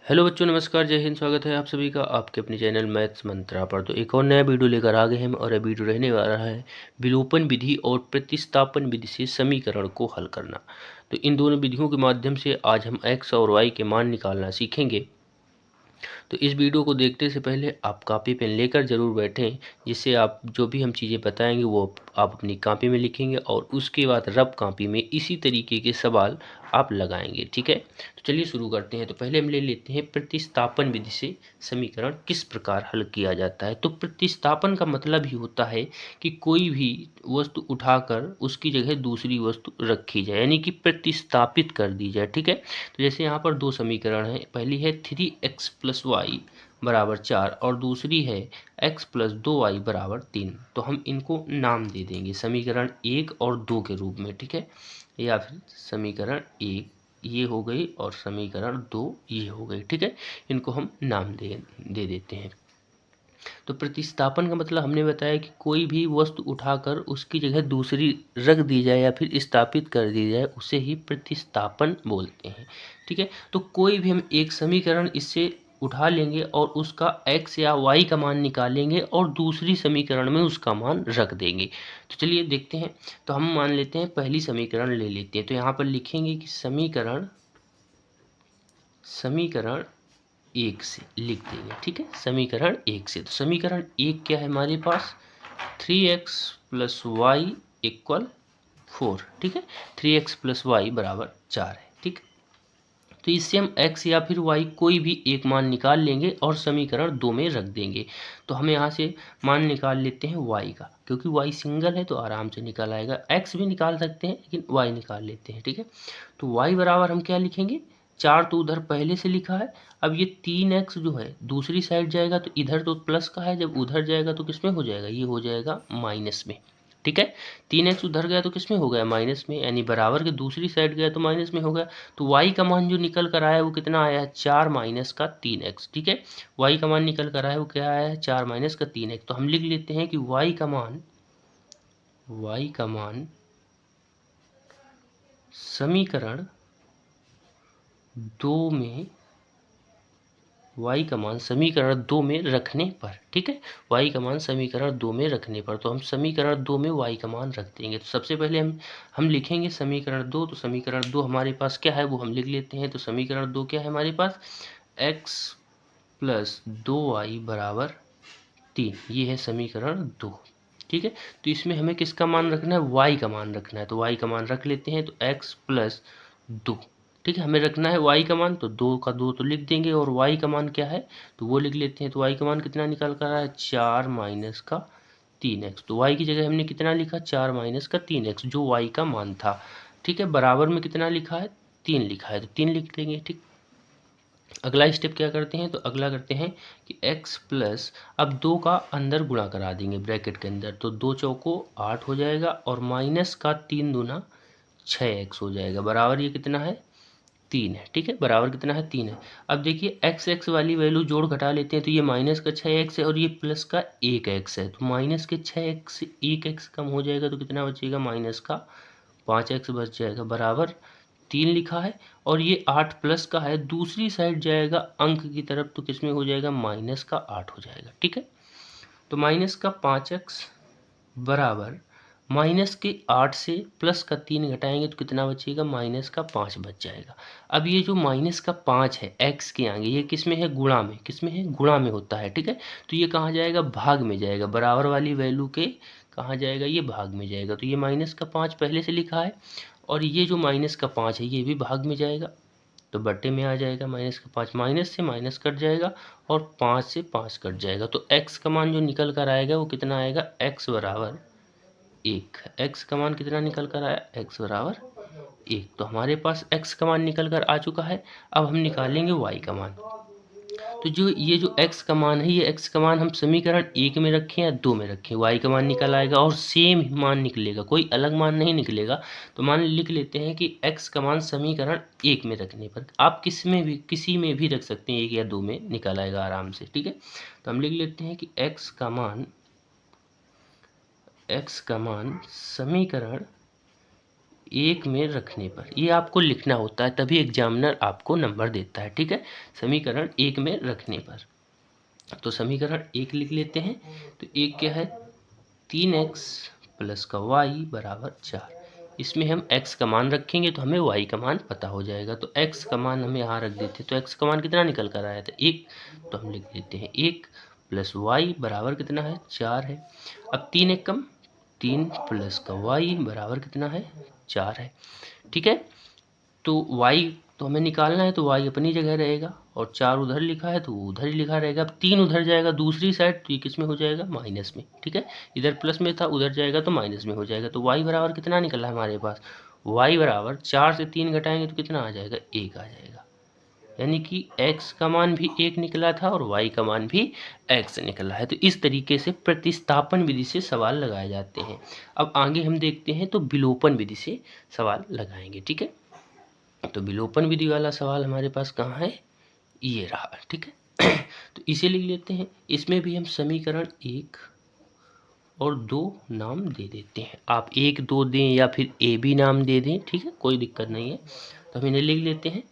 Hello बच्चों, नमस्कार, जय हिंद। स्वागत है आप सभी का आपके अपने चैनल मैथ्स मंत्रा पर। तो एक और नया वीडियो लेकर आ गए हम और यह वीडियो रहने वाला है विलोपन विधि और प्रतिस्थापन विधि से समीकरण को हल करना। तो इन दोनों विधियों के माध्यम से आज हम x और y के मान निकालना सीखेंगे। तो इस वीडियो को देखने से पहले आप कॉपी पेन लेकर ज़रूर बैठें, जिससे आप जो भी हम चीज़ें बताएंगे वो आप अपनी कॉपी में लिखेंगे और उसके बाद रफ कॉपी में इसी तरीके के सवाल आप लगाएंगे। ठीक है, तो चलिए शुरू करते हैं। तो पहले हम ले लेते हैं प्रतिस्थापन विधि से समीकरण किस प्रकार हल किया जाता है। तो प्रतिस्थापन का मतलब ही होता है कि कोई भी वस्तु उठाकर उसकी जगह दूसरी वस्तु रखी जाए, यानी कि प्रतिस्थापित कर दी जाए। ठीक है, तो जैसे यहाँ पर दो समीकरण हैं, पहली है 3x + y बराबर 4 और दूसरी है x + 2y बराबर 3। तो हम इनको नाम दे देंगे समीकरण 1 और 2 के रूप में। ठीक है, या फिर समीकरण 1 ये हो गई और समीकरण 2 ये हो गई। ठीक है, इनको हम नाम दे देते हैं। तो प्रतिस्थापन का मतलब हमने बताया कि कोई भी वस्तु उठाकर उसकी जगह दूसरी रख दी जाए या फिर स्थापित कर दी जाए, उसे ही प्रतिस्थापन बोलते हैं। ठीक है, तो कोई भी हम एक समीकरण इससे उठा लेंगे और उसका x या y का मान निकालेंगे और दूसरी समीकरण में उसका मान रख देंगे। तो चलिए देखते हैं। तो हम मान लेते हैं पहली समीकरण ले लेते हैं। तो यहाँ पर लिखेंगे कि समीकरण एक से लिख देंगे। ठीक है, समीकरण एक से। तो समीकरण एक क्या है हमारे पास, 3x + y = 4। ठीक है, 3x + y बराबर 4 है। ठीक, तो इससे हम x या फिर y कोई भी एक मान निकाल लेंगे और समीकरण 2 में रख देंगे। तो हम यहाँ से मान निकाल लेते हैं y का, क्योंकि y सिंगल है तो आराम से निकल आएगा। x भी निकाल सकते हैं लेकिन y निकाल लेते हैं। ठीक है, तो y बराबर हम क्या लिखेंगे, 4 तो उधर पहले से लिखा है। अब ये 3x जो है दूसरी साइड जाएगा तो इधर तो प्लस का है, जब उधर जाएगा तो किस में हो जाएगा, ये हो जाएगा माइनस में। ठीक है, 3x उधर गया तो किस में हो गया, माइनस में, यानी बराबर के दूसरी साइड गया तो माइनस में हो गया। तो y का मान जो निकल कर आया है वो कितना आया है, 4 - 3x। ठीक है, y का मान निकल कर आया है वो क्या आया है, 4 - 3x। तो हम लिख लेते हैं कि y का मान समीकरण 2 में y का मान समीकरण 2 में रखने पर। ठीक है, y का मान समीकरण 2 में रखने पर, तो हम समीकरण 2 में y का मान रख देंगे। तो सबसे पहले हम लिखेंगे समीकरण 2। तो समीकरण 2 हमारे पास क्या है वो हम लिख लेते हैं। तो समीकरण 2 क्या है हमारे पास, x + 2y बराबर 3। ये है समीकरण 2। ठीक है, तो इसमें हमें किसका मान रखना है, y का मान रखना है। तो y का मान रख लेते हैं। तो x + 2। ठीक है, हमें रखना है y का मान, तो 2 का 2 तो लिख देंगे और y का मान क्या है तो वो लिख लेते हैं। तो y का मान कितना निकल कर आया है, 4 - 3x। तो y की जगह हमने कितना लिखा, 4 - 3x, जो y का मान था। ठीक है, बराबर में कितना लिखा है, 3 लिखा है, तो 3 लिख देंगे। ठीक, अगला स्टेप क्या करते हैं, तो अगला करते हैं कि x प्लस, अब 2 का अंदर गुणा करा देंगे ब्रैकेट के अंदर, तो 2 चौको 8 हो जाएगा और माइनस का 3 दूना 6x हो जाएगा, बराबर ये कितना है, 3 है। ठीक है, बराबर कितना है, 3 है। अब देखिए x वाली वैल्यू जोड़ घटा लेते हैं, तो ये माइनस का 6x है और ये प्लस का 1x है। तो माइनस के 6x से 1x कम हो जाएगा तो कितना बचेगा, माइनस का 5x बच जाएगा, बराबर 3 लिखा है। और ये 8 प्लस का है, दूसरी साइड जाएगा अंक की तरफ तो किस में हो जाएगा, माइनस का 8 हो जाएगा। ठीक है, तो माइनस का 5x बराबर माइनस के 8 से प्लस का 3 घटाएंगे तो कितना बचेगा, माइनस का 5 बच जाएगा। अब ये जो माइनस का 5 है x के आगे, ये किस में है, गुणा में, किस में है, गुणा में होता है। ठीक है, तो ये कहाँ जाएगा, भाग में जाएगा, बराबर वाली वैल्यू के कहाँ जाएगा, ये भाग में जाएगा। तो ये माइनस का 5 पहले से लिखा है और ये जो माइनस का 5 है ये भी भाग में जाएगा, तो बट्टे में आ जाएगा। माइनस का 5 माइनस से माइनस कट जाएगा और 5 से 5 कट जाएगा। तो x का मान जो निकल कर आएगा वो कितना आएगा, x बराबर 1। x का मान कितना निकल कर आया, x बराबर 1। तो हमारे पास x का मान निकल कर आ चुका है। अब हम निकालेंगे y का मान। तो जो ये जो x का मान है, ये x का मान हम समीकरण 1 में रखें या 2 में रखें, y का मान निकल आएगा और सेम मान निकलेगा, कोई अलग मान नहीं निकलेगा। तो मान लिख लेते हैं कि x का मान समीकरण 1 में रखने पर, आप किसी में भी रख सकते हैं, 1 या 2 में निकल आएगा आराम से। ठीक है, तो हम लिख लेते हैं कि x का मान समीकरण एक में रखने पर, ये आपको लिखना होता है, तभी एग्जामिनर आपको नंबर देता है, ठीक है। समीकरण एक में रखने पर, तो समीकरण एक लिख लेते हैं। तो एक क्या है, 3x प्लस का y बराबर 4। इसमें हम x का मान रखेंगे तो हमें y का मान पता हो जाएगा। तो x का मान हमें यहाँ रख देते हैं, तो x का मान कितना निकल कर आया था, 1। तो हम लिख देते हैं 1 प्लस y बराबर कितना है, 4 है। अब 3 एक कम, 3 प्लस का y बराबर कितना है, 4 है, ठीक है। तो y तो हमें निकालना है, तो y अपनी जगह रहेगा और 4 उधर लिखा है तो वो उधर ही लिखा रहेगा। अब 3 उधर जाएगा दूसरी साइड, तो ये किस में हो जाएगा, माइनस में, ठीक है। इधर प्लस में था, उधर जाएगा तो माइनस में हो जाएगा। तो y बराबर कितना निकला है हमारे पास, y बराबर 4 से 3 घटाएंगे तो कितना आ जाएगा, 1 आ जाएगा। यानी कि x का मान भी 1 निकला था और y का मान भी x निकला है। तो इस तरीके से प्रतिस्थापन विधि से सवाल लगाए जाते हैं। अब आगे हम देखते हैं तो विलोपन विधि से सवाल लगाएंगे, ठीक है। तो विलोपन विधि वाला सवाल हमारे पास कहाँ है, ये रहा, ठीक है। तो इसे लिख लेते हैं। इसमें भी हम समीकरण 1 और 2 नाम दे देते हैं। आप 1 2 दें या फिर ए बी नाम दे दें, ठीक है, कोई दिक्कत नहीं है। तो हम इन्हें लिख लेते हैं।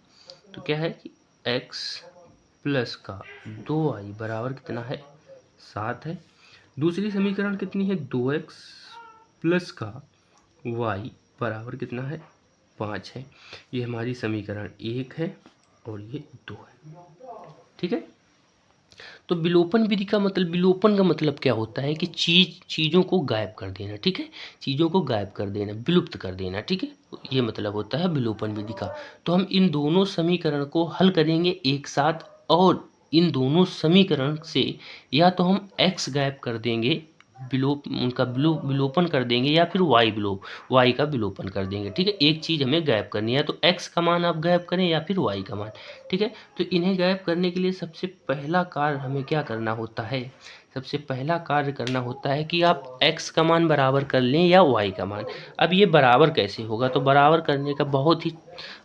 तो क्या है कि x प्लस का 2y बराबर कितना है, 7 है। दूसरी समीकरण कितनी है, 2x प्लस का y बराबर कितना है, 5 है। ये हमारी समीकरण 1 है और ये 2 है, ठीक है। तो विलोपन विधि का मतलब, विलोपन का मतलब क्या होता है कि चीज़ों को गायब कर देना, ठीक है। चीज़ों को गायब कर देना, विलुप्त कर देना, ठीक है। ये मतलब होता है विलोपन विधि का। तो हम इन दोनों समीकरण को हल करेंगे एक साथ, और इन दोनों समीकरण से या तो हम x गायब कर देंगे, विलोपन कर देंगे, या फिर y का विलोपन कर देंगे, ठीक है। एक चीज़ हमें गायब करनी है, तो x का मान आप गायब करें या फिर y का मान, ठीक है। तो इन्हें गायब करने के लिए सबसे पहला कार्य हमें क्या करना होता है, सबसे पहला कार्य करना होता है कि आप x का मान बराबर कर लें या y का मान। अब ये बराबर कैसे होगा, तो बराबर करने का बहुत ही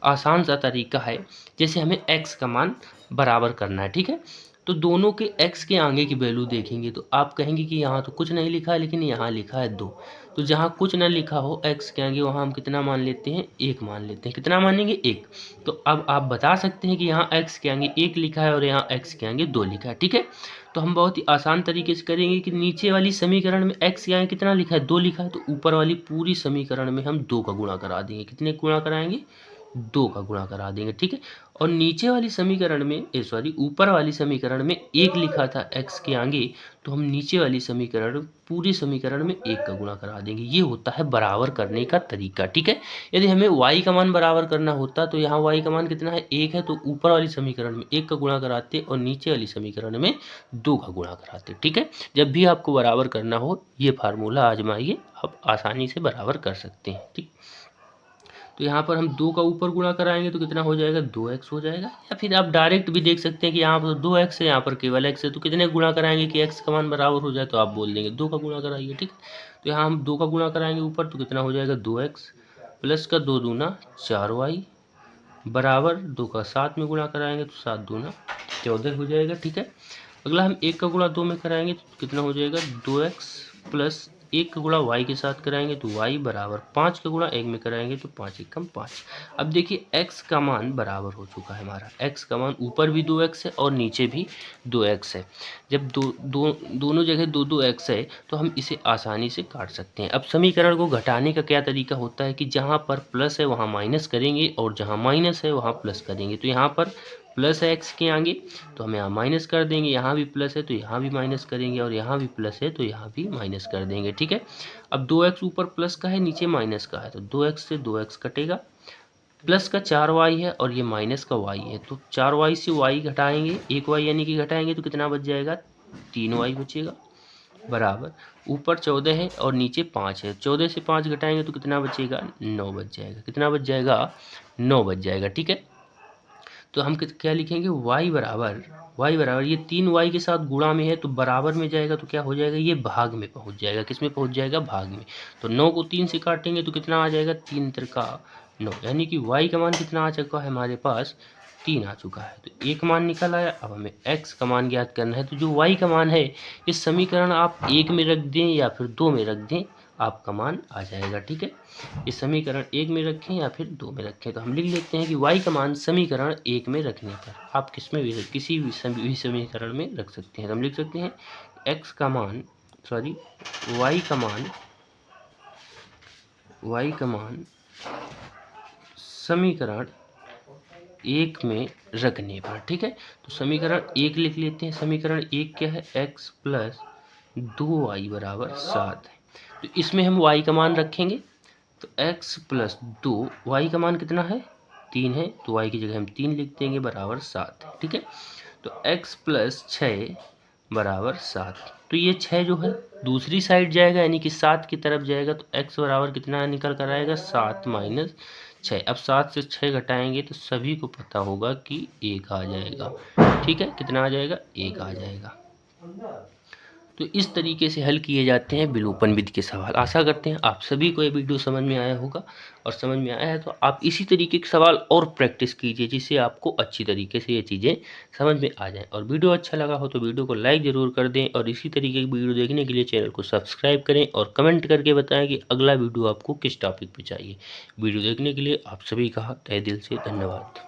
आसान सा तरीका है। जैसे हमें x का मान बराबर करना है, ठीक है। तो दोनों के x के आगे की वैल्यू देखेंगे तो आप कहेंगे कि यहाँ तो कुछ नहीं लिखा है, लेकिन यहाँ लिखा है 2। तो जहाँ कुछ ना लिखा हो x के आगे, वहाँ हम कितना मान लेते हैं, 1 मान लेते हैं। कितना मानेंगे, 1। तो अब आप बता सकते हैं कि यहाँ x के आगे 1 लिखा है और यहाँ x के आगे 2 लिखा है, ठीक है। तो हम बहुत ही आसान तरीके से करेंगे कि नीचे वाली समीकरण में x के आगे कितना लिखा है, 2 लिखा है, तो ऊपर वाली पूरी समीकरण में हम 2 का गुणा करा देंगे। कितने गुणा कराएंगे, 2 का गुणा करा देंगे, ठीक है। और नीचे वाली समीकरण में ऊपर वाली समीकरण में 1 लिखा था x के आगे, तो हम नीचे वाली समीकरण, पूरी समीकरण में 1 का गुणा करा देंगे। ये होता है बराबर करने का तरीका, ठीक है। यदि हमें y का मान बराबर करना होता तो यहाँ y का मान कितना है, 1 है, तो ऊपर वाली समीकरण में 1 का गुणा कराते और नीचे वाली समीकरण में 2 का गुणा कराते, ठीक है। जब भी आपको बराबर करना हो, ये फार्मूला आजमाइए, आप आसानी से बराबर कर सकते हैं, ठीक। तो यहाँ पर हम 2 का ऊपर गुणा कराएंगे तो कितना हो जाएगा, 2x हो जाएगा। या फिर आप डायरेक्ट भी देख सकते हैं कि यहाँ पर 2x है, यहाँ पर केवल x है, तो कितने गुणा कराएंगे कि x का मान बराबर हो जाए, तो आप बोल देंगे 2 का गुणा कराइए, ठीक है। तो यहाँ हम 2 का गुणा कराएंगे ऊपर, तो कितना हो जाएगा, 2x प्लस का 2 दूना 4y बराबर 2 का 7 में गुणा कराएंगे तो 7 दूना 14 हो जाएगा, ठीक है। अगला हम 1 का गुणा 2 में कराएंगे तो कितना हो जाएगा, 2x प्लस 1 का गुणा y के साथ कराएंगे तो y बराबर 5 का गुणा 1 में कराएंगे तो 5 एकम 5। अब देखिए x का मान बराबर हो चुका है हमारा, x का मान ऊपर भी 2x है और नीचे भी 2x है। जब दोनों जगह 2x है तो हम इसे आसानी से काट सकते हैं। अब समीकरण को घटाने का क्या तरीका होता है कि जहाँ पर प्लस है वहाँ माइनस करेंगे और जहाँ माइनस है वहाँ प्लस करेंगे। तो यहाँ पर प्लस है x के आगे, तो हम यहाँ माइनस कर देंगे, यहाँ भी प्लस है तो यहाँ भी माइनस करेंगे, और यहाँ भी प्लस है तो यहाँ भी माइनस कर देंगे, ठीक है। अब 2x ऊपर प्लस का है, नीचे माइनस का है, तो 2x से 2x कटेगा, प्लस का 4y है और ये माइनस का y है, तो 4y से y घटाएंगे, 1y यानी कि घटाएंगे तो कितना बच जाएगा, 3y बचेगा, बराबर ऊपर 14 है और नीचे 5 है, 14 से 5 घटाएंगे तो कितना बचेगा, 9 बच जाएगा। कितना बच जाएगा, 9 बच जाएगा, ठीक है। तो हम क्या लिखेंगे, y बराबर ये 3y के साथ गुणा में है तो बराबर में जाएगा तो क्या हो जाएगा, ये भाग में पहुंच जाएगा। किस में पहुंच जाएगा, भाग में। तो 9 को 3 से काटेंगे तो कितना आ जाएगा, 3 त्रिका 9, यानी कि y का मान कितना आ चुका है हमारे पास, 3 आ चुका है। तो एक मान निकल आया। अब हमें x का मान ज्ञात करना है, तो जो y का मान है, इस समीकरण आप 1 में रख दें या फिर 2 में रख दें, आपका मान आ जाएगा। ठीक है, इस समीकरण 1 में रखें या फिर 2 में रखें। तो हम लिख लेते हैं कि y का मान समीकरण 1 में रखने पर, आप किस में भी किसी भी समीकरण में रख सकते हैं। तो हम लिख सकते हैं x का मान y का मान समीकरण 1 में रखने पर। ठीक है, तो समीकरण 1 लिख लेते हैं। समीकरण 1 क्या है, x प्लस 2y बराबर 7 है। तो इसमें हम y का मान रखेंगे, तो x प्लस 2, y का मान कितना है 3 है, तो y की जगह हम 3 लिख देंगे बराबर 7 है। ठीक है, तो x प्लस 6 बराबर 7। तो ये 6 जो है दूसरी साइड जाएगा, यानी कि 7 की तरफ जाएगा, तो x बराबर कितना निकल कर आएगा 7 माइनस 6। अब 7 से 6 घटाएंगे तो सभी को पता होगा कि 1 आ जाएगा। ठीक है, कितना आ जाएगा, 1 आ जाएगा। तो इस तरीके से हल किए जाते हैं विलोपन विधि के सवाल। आशा करते हैं आप सभी को ये वीडियो समझ में आया होगा, और समझ में आया है तो आप इसी तरीके के सवाल और प्रैक्टिस कीजिए, जिससे आपको अच्छी तरीके से ये चीज़ें समझ में आ जाएं। और वीडियो अच्छा लगा हो तो वीडियो को लाइक ज़रूर कर दें, और इसी तरीके की वीडियो देखने के लिए चैनल को सब्सक्राइब करें, और कमेंट करके बताएं कि अगला वीडियो आपको किस टॉपिक पर चाहिए। वीडियो देखने के लिए आप सभी का तहे दिल से धन्यवाद।